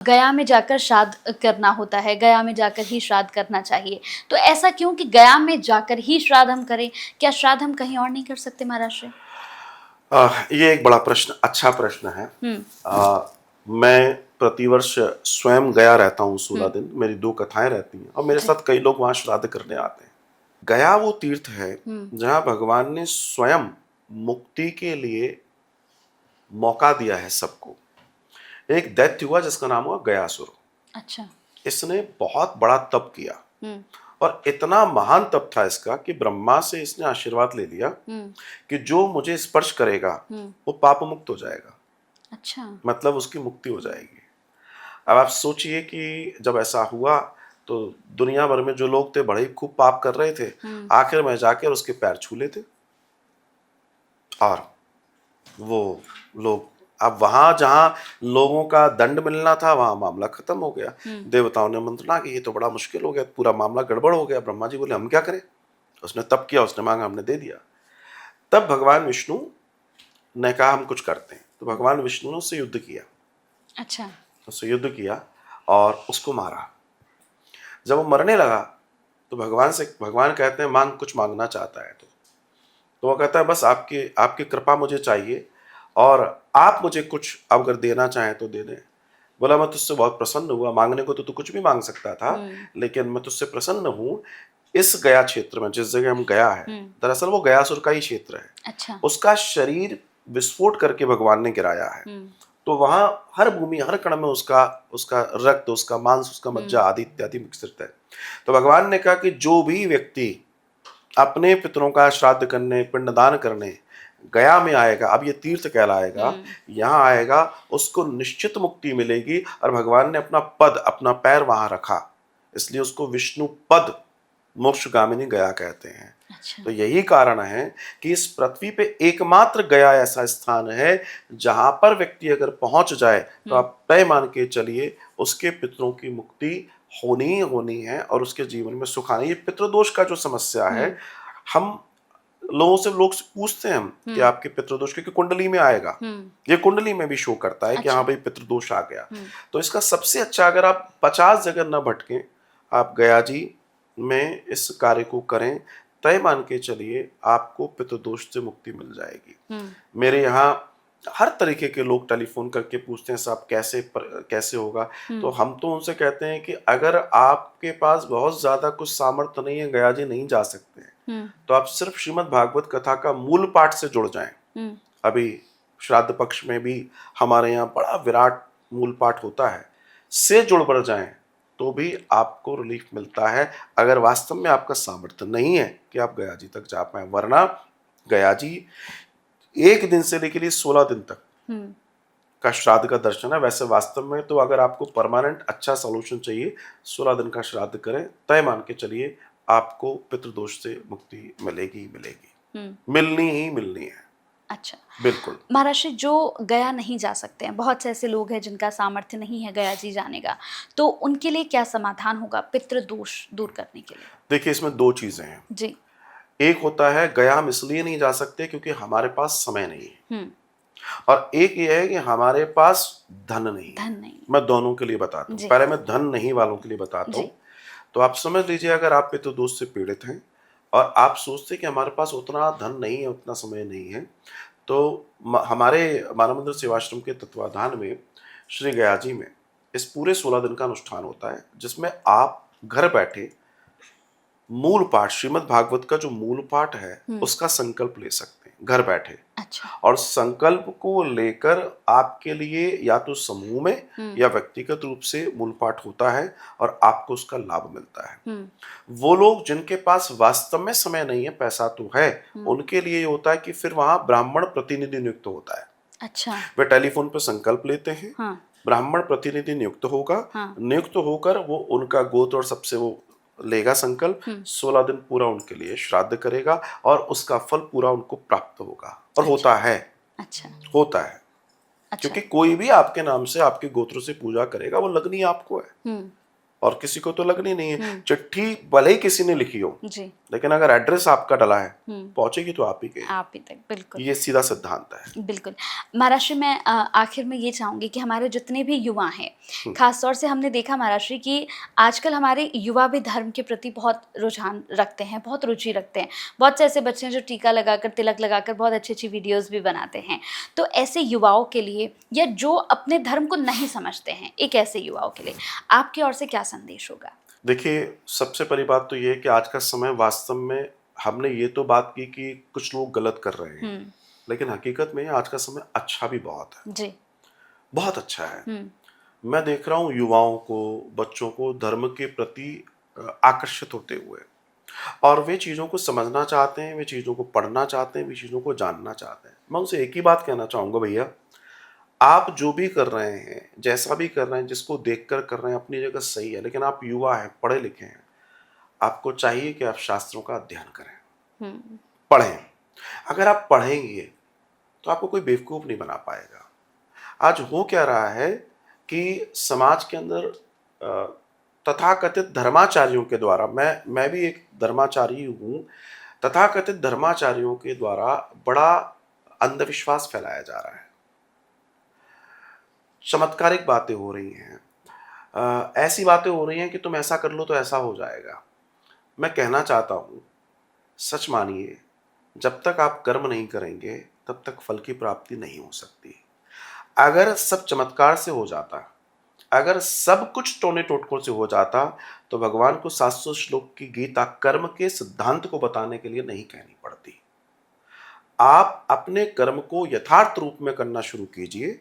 गया में जाकर श्राद्ध करना होता है, गया में जाकर ही श्राद्ध करना चाहिए। तो ऐसा क्यों कि गया में जाकर ही श्राद्ध हम करें? क्या श्राद्ध हम कहीं और नहीं कर सकते महाराज श्री? ये एक बड़ा प्रश्न, अच्छा प्रश्न है। मैं प्रतिवर्ष स्वयं गया रहता हूँ 16 दिन। मेरी 2 कथाएं रहती हैं और मेरे साथ कई लोग वहां श्राद्ध करने आते हैं। गया वो तीर्थ है जहां भगवान ने स्वयं मुक्ति के लिए मौका दिया है सबको। एक दैत्य हुआ जिसका नाम हुआ गयासुर। अच्छा। इसने बहुत बड़ा तप किया और इतना महान तप था इसका कि ब्रह्मा से इसने आशीर्वाद ले लिया कि जो मुझे स्पर्श करेगा वो पाप मुक्त हो जाएगा। अच्छा। मतलब उसकी मुक्ति हो जाएगी। अब आप सोचिए कि जब ऐसा हुआ तो दुनिया भर में जो लोग थे बड़े खूब पाप कर रहे थे, आखिर में जाकर उसके पैर छू लेते और वो लोग, अब वहां जहां लोगों का दंड मिलना था वहां मामला खत्म हो गया। देवताओं ने मंत्रणा की ये तो बड़ा मुश्किल हो गया, पूरा मामला गड़बड़ हो गया। ब्रह्मा जी बोले हम क्या करें? उसने तप किया, उसने मांगा, हमने दे दिया। तब भगवान विष्णु ने कहा हम कुछ करते हैं। तो भगवान विष्णु ने उससे युद्ध किया। अच्छा। उससे युद्ध किया और उसको मारा। जब वो मरने लगा तो भगवान कहते हैं मांग, कुछ मांगना चाहता है तो वो कहता है बस आपकी आपकी कृपा मुझे चाहिए और आप मुझे कुछ अगर देना चाहें तो दे दें। बोला मैं तुझसे बहुत प्रसन्न हुआ, मांगने को तो तू कुछ भी मांग सकता था, लेकिन मैं तुझसे प्रसन्न हूँ। इस गया क्षेत्र में जिस जगह हम गया है, दरअसल वो गयासुर का ही क्षेत्र है। अच्छा। उसका शरीर विस्फोट करके भगवान ने गिराया है। तो वहां हर भूमि, हर कण में उसका उसका रक्त, उसका मांस, उसका मज्जा आदि इत्यादि मिश्रित है। तो भगवान ने कहा कि जो भी व्यक्ति अपने पितरों का श्राद्ध करने, पिंडदान करने गया में आएगा, अब ये तीर्थ कहलाएगा, यहाँ आएगा, उसको निश्चित मुक्ति मिलेगी। और भगवान ने अपना पद, अपना पैर वहां रखा, इसलिए उसको विष्णु पद मोक्षगामिनी गया कहते हैं। अच्छा। तो यही कारण है कि इस पृथ्वी पे एकमात्र गया ऐसा स्थान है जहां पर व्यक्ति अगर पहुंच जाए तो आप तय मान के चलिए उसके पितरों की मुक्ति होनी ही होनी है और उसके जीवन में सुख आना। ये पितृदोष का जो समस्या है, हम लोग से पूछते हैं हम कि आपके पितृदोष, क्योंकि कुंडली में आएगा, ये कुंडली में भी शो करता है कि हाँ भाई पितृदोष आ गया। तो इसका सबसे अच्छा, अगर आप 50 जगह न भटकें, आप गया जी में इस कार्य को करें, तय मान के चलिए आपको पितृदोष से मुक्ति मिल जाएगी। मेरे यहाँ हर तरीके के लोग टेलीफोन करके पूछते हैं साहब कैसे होगा। तो हम तो उनसे कहते हैं कि अगर आपके पास बहुत ज्यादा कुछ सामर्थ्य नहीं है, गया जी नहीं जा सकते हैं, तो आप सिर्फ श्रीमद् भागवत कथा का मूल पाठ से जुड़ जाएं। अभी श्राद्ध पक्ष में भी हमारे यहाँ बड़ा विराट मूल पाठ होता है, से जुड़ बढ़ जाएं तो भी आपको रिलीफ मिलता है, अगर वास्तव में आपका सामर्थ्य नहीं है कि आप गया जी तक जा पाए। वरना गया जी 1 दिन से लेकर 16 दिन तक का श्राद्ध का दर्शन है। वैसे वास्तव में तो अगर आपको परमानेंट अच्छा सॉल्यूशन चाहिए, 16 दिन का श्राद्ध करें, तय मान के चलिए आपको पितृदोष से मुक्ति मिलेगी मिलेगी, मिलनी ही मिलनी है। अच्छा, बिल्कुल। महाराज श्री, जो गया नहीं जा सकते हैं, बहुत से ऐसे लोग हैं जिनका सामर्थ्य नहीं है गया जी जाने का, तो उनके लिए क्या समाधान होगा पितृदोष दूर करने के लिए? देखिए, इसमें 2 चीजें हैं जी। एक होता है गया हम इसलिए नहीं जा सकते क्योंकि हमारे पास समय नहीं है, और एक ये है कि हमारे पास धन नहीं है। मैं दोनों के लिए बताता हूँ। पहले मैं धन नहीं वालों के लिए बताता हूँ। तो आप समझ लीजिए, अगर आप पितृदोष से पीड़ित हैं और आप सोचते हैं कि हमारे पास उतना धन नहीं है, उतना समय नहीं है, तो हमारे मानव मंदिर सेवाश्रम के तत्वाधान में श्री गया जी में इस पूरे 16 दिन का अनुष्ठान होता है, जिसमें आप घर बैठे मूल पाठ, श्रीमद् भागवत का जो मूल पाठ है उसका संकल्प ले सकते हैं घर बैठे। अच्छा। और संकल्प को लेकर आपके लिए या तो समूह में या व्यक्तिगत रूप से मूल पाठ होता है और आपको उसका लाभ मिलता है। वो लोग जिनके पास वास्तव में समय नहीं है, पैसा तो है, उनके लिए ये होता है कि फिर वहां ब्राह्मण प्रतिनिधि नियुक्त होता है। अच्छा। वे टेलीफोन पर संकल्प लेते हैं। हाँ। ब्राह्मण प्रतिनिधि नियुक्त होगा। हाँ। नियुक्त होकर वो उनका गोत्र और सबसे वो लेगा संकल्प, 16 दिन पूरा उनके लिए श्राद्ध करेगा और उसका फल पूरा उनको प्राप्त होगा। और अच्छा। होता है। अच्छा। होता है। अच्छा। क्योंकि कोई भी आपके नाम से, आपके गोत्र से पूजा करेगा, वो लगनी आपको है। और किसी को तो लगनी नहीं है। हम्म। चिट्ठी भले ही किसी ने लिखी हो, जी। लेकिन अगर एड्रेस आपका डला है, हम्म। पहुंचेगी तो आप ही के। आप ही तक, बिल्कुल। ये सीधा सिद्धांत है। बिल्कुल। महाराष्ट्र में आखिर में ये चाहूँगी कि हमारे जितने भी युवा हैं, हम्म। ख़ास तौर से हमने देखा महाराष्ट्र कि आजकल हमारे युवा भी धर्म के प्रति बहुत रुझान रखते हैं, बहुत रुचि रखते हैं। बहुत से ऐसे बच्चे हैं जो टीका लगाकर, तिलक लगाकर बहुत अच्छी-अच्छी वीडियोज़ भी बनाते हैं। तो ऐसे युवाओं के लिए, या जो अपने धर्म को नहीं समझते हैं, एक ऐसे युवाओं के लिए आपकी ओर से क्या संदेश होगा? देखिए, सबसे पहली बात तो ये है कि आज का समय वास्तव में, हमने ये तो बात की कि कुछ लोग गलत कर रहे हैं, हुँ। लेकिन हकीकत में आज का समय अच्छा भी बहुत है, जी। बहुत अच्छा है। हुँ। मैं देख रहा हूँ युवाओं को, बच्चों को धर्म के प्रति आकर्षित होते हुए, और वे चीज़ों को समझना चाहते हैं, वे चीज़ों को पढ़ना चाहते हैं, वे चीज़ों को जानना चाहते हैं। मैं उनसे एक ही बात कहना चाहूँगा, भैया, आप जो भी कर रहे हैं, जैसा भी कर रहे हैं, जिसको देखकर कर रहे हैं, अपनी जगह सही है, लेकिन आप युवा हैं, पढ़े लिखे हैं, आपको चाहिए कि आप शास्त्रों का अध्ययन करें, हुँ। पढ़ें। अगर आप पढ़ेंगे तो आपको कोई बेवकूफ़ नहीं बना पाएगा। आज हो क्या रहा है कि समाज के अंदर तथाकथित धर्माचार्यों के द्वारा, मैं भी एक धर्माचारी हूँ, तथाकथित धर्माचार्यों के द्वारा बड़ा अंधविश्वास फैलाया जा रहा है। चमत्कारिक बातें हो रही हैं, ऐसी बातें हो रही हैं कि तुम ऐसा कर लो तो ऐसा हो जाएगा। मैं कहना चाहता हूँ, सच मानिए, जब तक आप कर्म नहीं करेंगे तब तक फल की प्राप्ति नहीं हो सकती। अगर सब चमत्कार से हो जाता, अगर सब कुछ टोने टोटकों से हो जाता, तो भगवान को 700 श्लोक की गीता कर्म के सिद्धांत को बताने के लिए नहीं कहनी पड़ती। आप अपने कर्म को यथार्थ रूप में करना शुरू कीजिए,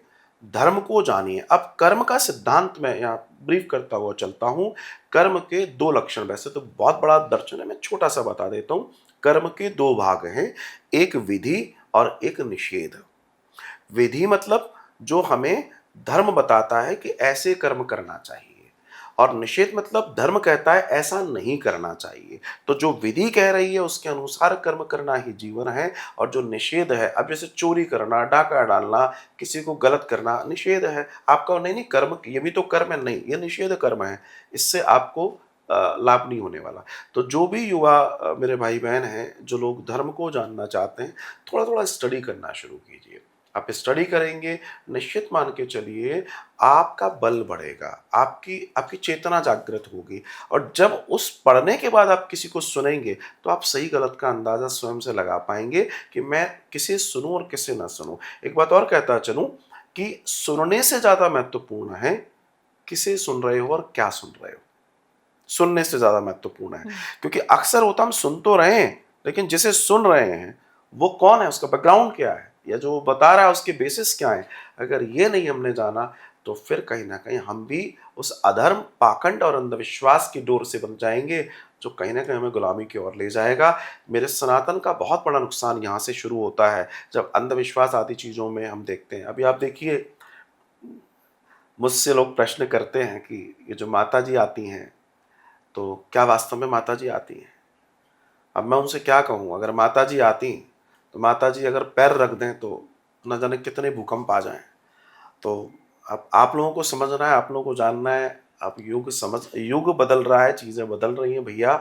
धर्म को जानिए। अब कर्म का सिद्धांत मैं यहाँ ब्रीफ करता हुआ चलता हूँ। कर्म के दो लक्षण, वैसे तो बहुत बड़ा दर्शन है, मैं छोटा सा बता देता हूँ। कर्म के दो भाग हैं, एक विधि और एक निषेध। विधि मतलब जो हमें धर्म बताता है कि ऐसे कर्म करना चाहिए, और निषेध मतलब धर्म कहता है ऐसा नहीं करना चाहिए। तो जो विधि कह रही है उसके अनुसार कर्म करना ही जीवन है, और जो निषेध है, अब जैसे चोरी करना, डाका डालना, किसी को गलत करना, निषेध है। आपका नहीं नहीं कर्म, ये भी तो कर्म है, नहीं, ये निषेध कर्म है, इससे आपको लाभ नहीं होने वाला। तो जो भी युवा मेरे भाई बहन हैं, जो लोग धर्म को जानना चाहते हैं, थोड़ा थोड़ा स्टडी करना शुरू कीजिए। आप स्टडी करेंगे, निश्चित मान के चलिए, आपका बल बढ़ेगा, आपकी आपकी चेतना जागृत होगी, और जब उस पढ़ने के बाद आप किसी को सुनेंगे तो आप सही गलत का अंदाज़ा स्वयं से लगा पाएंगे कि मैं किसे सुनूं और किसे ना सुनूं। एक बात और कहता चलूं कि सुनने से ज़्यादा महत्वपूर्ण है किसे सुन रहे हो और क्या सुन रहे हो। सुनने से ज़्यादा महत्वपूर्ण है, क्योंकि अक्सर होता हम सुन तो रहे हैं, लेकिन जिसे सुन रहे हैं वो कौन है, उसका बैकग्राउंड क्या है, या जो बता रहा है उसके बेसिस क्या है। अगर ये नहीं हमने जाना, तो फिर कहीं ना कहीं हम भी उस अधर्म, पाखंड और अंधविश्वास की डोर से बन जाएंगे, जो कहीं ना कहीं हमें गुलामी की ओर ले जाएगा। मेरे सनातन का बहुत बड़ा नुकसान यहाँ से शुरू होता है, जब अंधविश्वास आदि चीज़ों में हम देखते हैं। अभी आप देखिए, मुझसे लोग प्रश्न करते हैं कि ये जो माता जी आती हैं, तो क्या वास्तव में माता जी आती हैं? अब मैं उनसे क्या कहूँ, अगर माता जी आती, तो माता जी अगर पैर रख दें तो न जाने कितने भूकंप आ जाएं। तो अब आप लोगों को समझना है, आप लोगों को जानना है। आप युग बदल रहा है, चीज़ें बदल रही हैं भैया।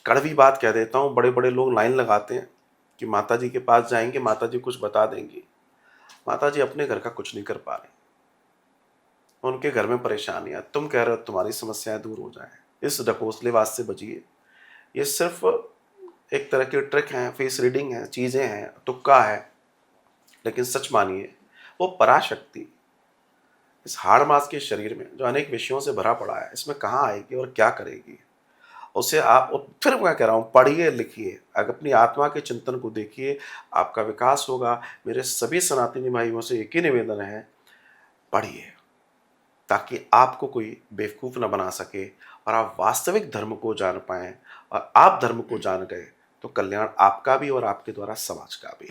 कड़वी बात कह देता हूँ, बड़े बड़े लोग लाइन लगाते हैं कि माता जी के पास जाएंगे, माता जी कुछ बता देंगी। माता जी अपने घर का कुछ नहीं कर पा रही, उनके घर में परेशानियां, तुम कह रहे हो तुम्हारी समस्याएं दूर हो जाएं। इस ढकोसलेबाज से बचिए। ये सिर्फ एक तरह की ट्रिक है, फेस रीडिंग है, चीज़ें हैं, तुक्का है, लेकिन सच मानिए, वो पराशक्ति इस हाड़ मास के शरीर में जो अनेक विषयों से भरा पड़ा है, इसमें कहाँ आएगी और क्या करेगी, उसे आप, फिर मैं कह रहा हूँ, पढ़िए, लिखिए, अगर अपनी आत्मा के चिंतन को देखिए, आपका विकास होगा। मेरे सभी सनातनी भाइयों से एक ही निवेदन है, पढ़िए, ताकि आपको कोई बेवकूफ़ न बना सके, और आप वास्तविक धर्म को जान पाएं। और आप धर्म को जान गए तो कल्याण आपका भी और आपके द्वारा समाज का भी।